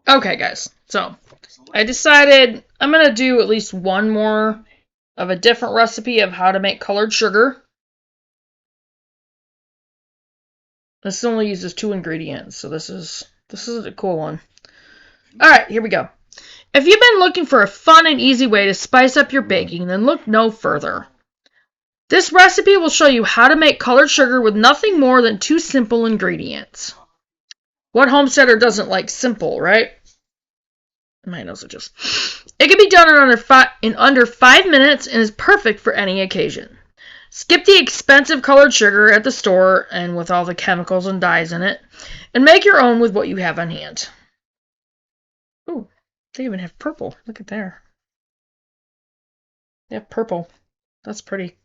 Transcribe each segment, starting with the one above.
Okay, guys, so I decided I'm going to do at least one more of a different recipe of how to make colored sugar. This only uses 2 ingredients, so this is a cool one. Alright, here we go. If you've been looking for a fun and easy way to spice up your baking, then look no further. This recipe will show you how to make colored sugar with nothing more than 2 simple ingredients. What homesteader doesn't like simple, right? My nose is just... It can be done in under 5 minutes and is perfect for any occasion. Skip the expensive colored sugar at the store and with all the chemicals and dyes in it, and make your own with what you have on hand. Ooh, they even have purple. Look at there. They have purple. That's pretty.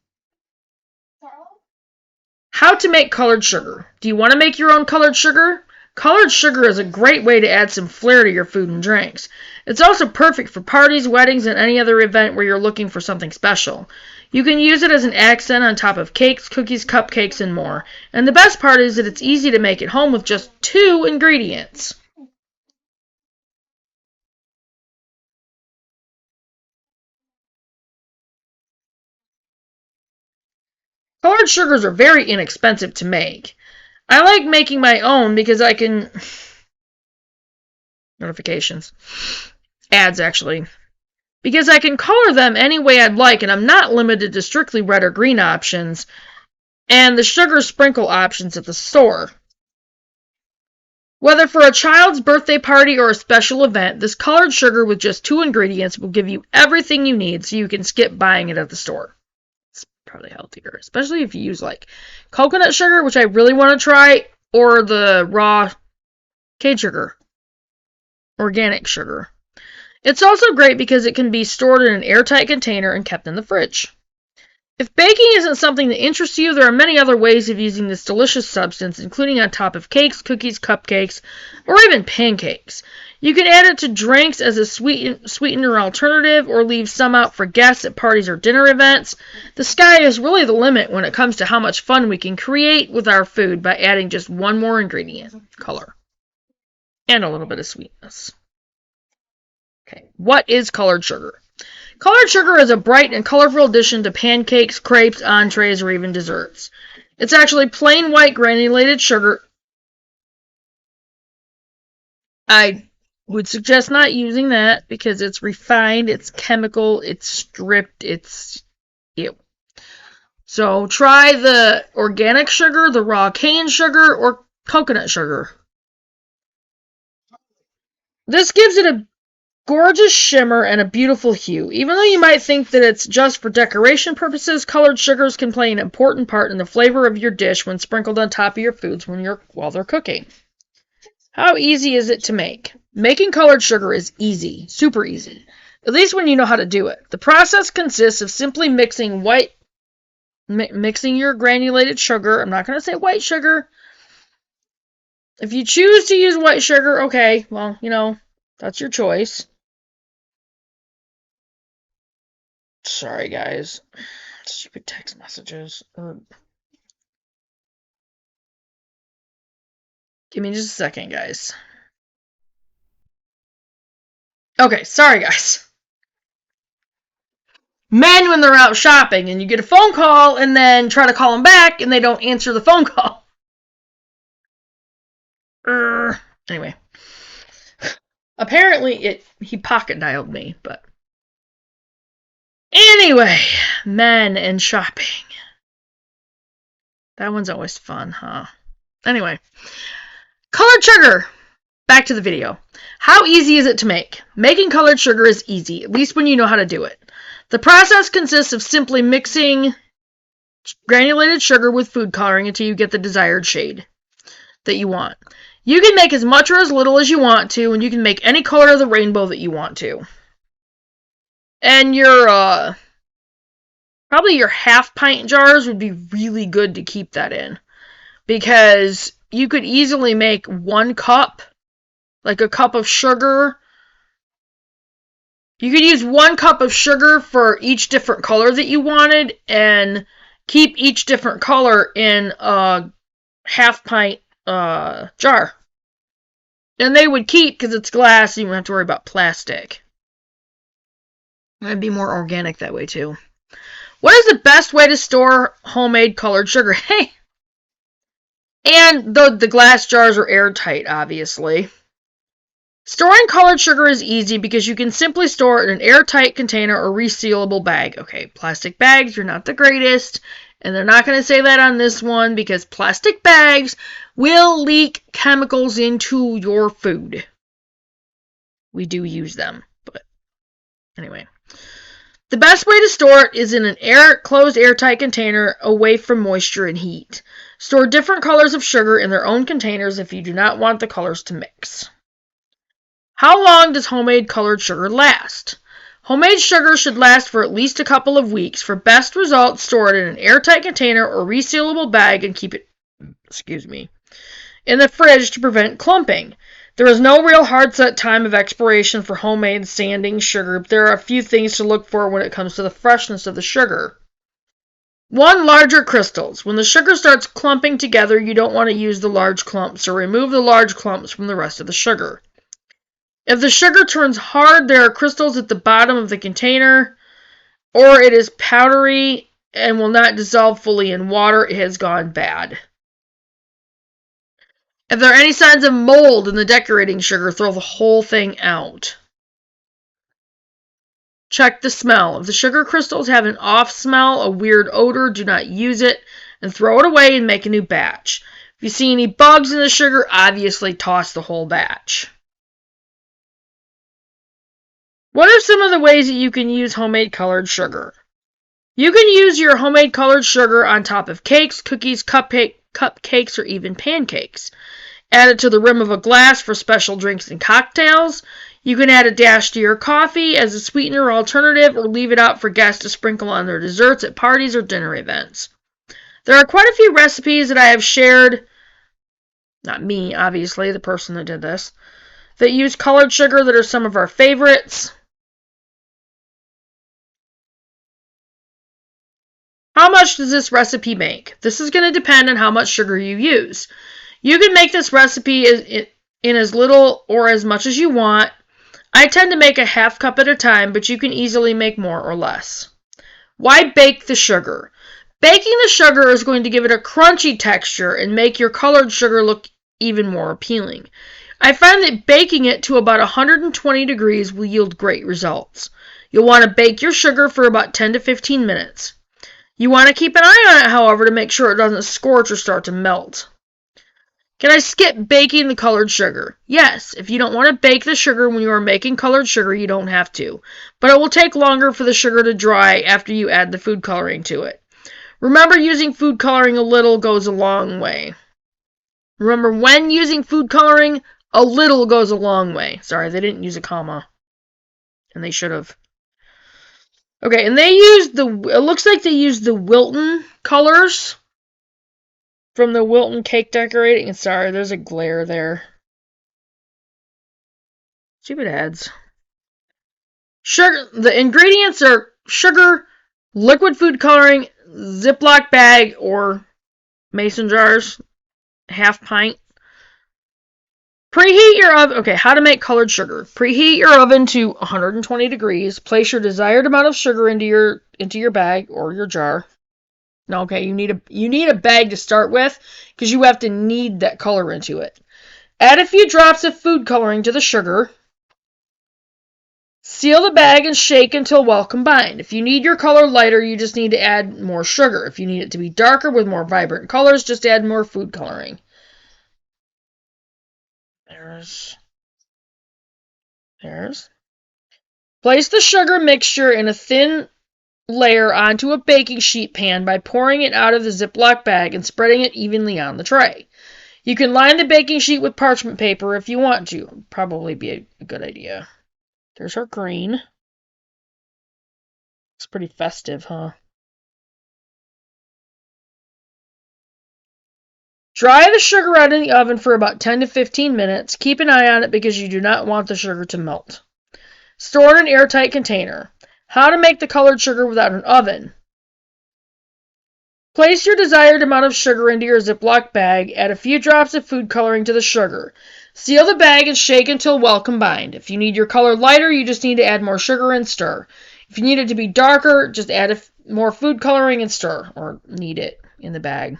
How to make colored sugar. Do you want to make your own colored sugar? Colored sugar is a great way to add some flair to your food and drinks. It's also perfect for parties, weddings, and any other event where you're looking for something special. You can use it as an accent on top of cakes, cookies, cupcakes, and more. And the best part is that it's easy to make at home with just 2 ingredients. Colored sugars are very inexpensive to make. I like making my own because I can... Notifications. Ads, actually. Because I can color them any way I'd like, and I'm not limited to strictly red or green options, and the sugar sprinkle options at the store. Whether for a child's birthday party or a special event, this colored sugar with just 2 ingredients will give you everything you need so you can skip buying it at the store. It's probably healthier, especially if you use like coconut sugar, which I really want to try, or the raw cane sugar, organic sugar. It's also great because it can be stored in an airtight container and kept in the fridge. If baking isn't something that interests you, there are many other ways of using this delicious substance, including on top of cakes, cookies, cupcakes, or even pancakes. You can add it to drinks as a sweetener alternative, or leave some out for guests at parties or dinner events. The sky is really the limit when it comes to how much fun we can create with our food by adding just one more ingredient, color, and a little bit of sweetness. Okay, what is colored sugar? Colored sugar is a bright and colorful addition to pancakes, crepes, entrees, or even desserts. It's actually plain white granulated sugar. I would suggest not using that because it's refined, it's chemical, it's stripped, it's ew. So try the organic sugar, the raw cane sugar, or coconut sugar. This gives it a gorgeous shimmer and a beautiful hue. Even though you might think that it's just for decoration purposes, colored sugars can play an important part in the flavor of your dish when sprinkled on top of your foods while they're cooking. How easy is it to make? Making colored sugar is easy, super easy, at least when you know how to do it. The process consists of simply mixing your granulated sugar. I'm not going to say white sugar. If you choose to use white sugar, okay, well, that's your choice. Sorry, guys. Stupid text messages. Give me just a second, guys. Okay, sorry, guys. Men, when they're out shopping and you get a phone call and then try to call them back and they don't answer the phone call. Anyway. Apparently, he pocket dialed me, but... Anyway, men and shopping. That one's always fun, huh? Anyway. Colored sugar. Back to the video. How easy is it to make? Making colored sugar is easy, at least when you know how to do it. The process consists of simply mixing granulated sugar with food coloring until you get the desired shade that you want. You can make as much or as little as you want to, and you can make any color of the rainbow that you want to. And your, probably your half-pint jars would be really good to keep that in. Because you could easily make 1 cup, like a cup of sugar. You could use 1 cup of sugar for each different color that you wanted, and keep each different color in a half-pint jar. And they would keep because it's glass, so you don't have to worry about plastic. It'd be more organic that way too. What is the best way to store homemade colored sugar? Hey! And the glass jars are airtight, obviously. Storing colored sugar is easy because you can simply store it in an airtight container or resealable bag. Okay, plastic bags, you're not the greatest. And they're not going to say that on this one because plastic bags will leak chemicals into your food. We do use them, but anyway. The best way to store it is in an closed airtight container away from moisture and heat. Store different colors of sugar in their own containers if you do not want the colors to mix. How long does homemade colored sugar last? Homemade sugar should last for at least a couple of weeks. For best results, store it in an airtight container or resealable bag and keep it, in the fridge to prevent clumping. There is no real hard set time of expiration for homemade sanding sugar, but there are a few things to look for when it comes to the freshness of the sugar. 1. Larger crystals. When the sugar starts clumping together, you don't want to use the large clumps, so remove the large clumps from the rest of the sugar. If the sugar turns hard, there are crystals at the bottom of the container, or it is powdery and will not dissolve fully in water, it has gone bad. If there are any signs of mold in the decorating sugar, throw the whole thing out. Check the smell. If the sugar crystals have an off smell, a weird odor, do not use it and throw it away and make a new batch. If you see any bugs in the sugar, obviously toss the whole batch. What are some of the ways that you can use homemade colored sugar? You can use your homemade colored sugar on top of cakes, cookies, cupcakes, or even pancakes. Add it to the rim of a glass for special drinks and cocktails. You can add a dash to your coffee as a sweetener alternative or leave it out for guests to sprinkle on their desserts at parties or dinner events. There are quite a few recipes that I have shared, not me, obviously, the person that did this, that use colored sugar that are some of our favorites. How much does this recipe make? This is going to depend on how much sugar you use. You can make this recipe in as little or as much as you want. I tend to make a half cup at a time, but you can easily make more or less. Why bake the sugar? Baking the sugar is going to give it a crunchy texture and make your colored sugar look even more appealing. I find that baking it to about 120 degrees will yield great results. You'll want to bake your sugar for about 10 to 15 minutes. You want to keep an eye on it, however, to make sure it doesn't scorch or start to melt. Can I skip baking the colored sugar? Yes, if you don't want to bake the sugar when you are making colored sugar, you don't have to. But it will take longer for the sugar to dry after you add the food coloring to it. Remember, using food coloring a little goes a long way. Remember, when using food coloring, a little goes a long way. Sorry, they didn't use a comma. And they should have. Okay, and it looks like they used the Wilton colors from the Wilton cake decorating. Sorry, there's a glare there. Stupid ads. Sugar. The ingredients are sugar, liquid food coloring, Ziploc bag or mason jars, half pint. Preheat your oven. Okay, how to make colored sugar. Preheat your oven to 120 degrees. Place your desired amount of sugar into your bag or your jar. Okay, you need a bag to start with because you have to knead that color into it. Add a few drops of food coloring to the sugar. Seal the bag and shake until well combined. If you need your color lighter, you just need to add more sugar. If you need it to be darker with more vibrant colors, just add more food coloring. There's. Place the sugar mixture in a thin layer onto a baking sheet pan by pouring it out of the Ziploc bag and spreading it evenly on the tray. You can line the baking sheet with parchment paper if you want to. It'd probably be a good idea. There's our green. It's pretty festive, huh? Dry the sugar out in the oven for about 10 to 15 minutes. Keep an eye on it because you do not want the sugar to melt. Store in an airtight container. How to make the colored sugar without an oven. Place your desired amount of sugar into your Ziploc bag. Add a few drops of food coloring to the sugar. Seal the bag and shake until well combined. If you need your color lighter, you just need to add more sugar and stir. If you need it to be darker, just add more food coloring and stir, or knead it in the bag,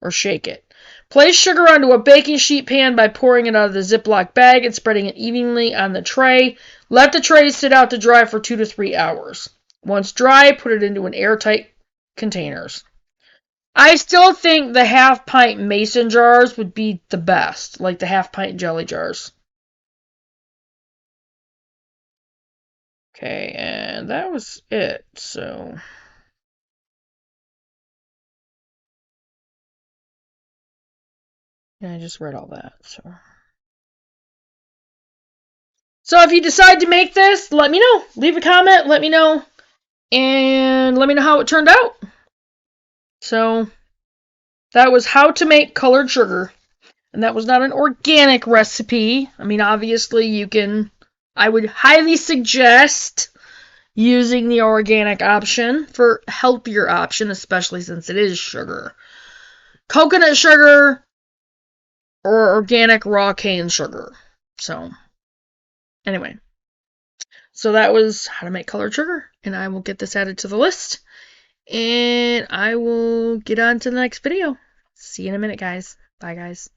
or shake it. Place sugar onto a baking sheet pan by pouring it out of the Ziploc bag and spreading it evenly on the tray. Let the tray sit out to dry for 2 to 3 hours. Once dry, put it into an airtight containers. I still think the half-pint mason jars would be the best, like the half-pint jelly jars. Okay, and that was it, so... I just read all that, so... So if you decide to make this, let me know. Leave a comment, let me know. And let me know how it turned out. So, that was how to make colored sugar. And that was not an organic recipe. I mean, obviously you can... I would highly suggest using the organic option for healthier option, especially since it is sugar. Coconut sugar or organic raw cane sugar. So, anyway. So that was how to make colored sugar. And I will get this added to the list. And I will get on to the next video. See you in a minute, guys. Bye, guys.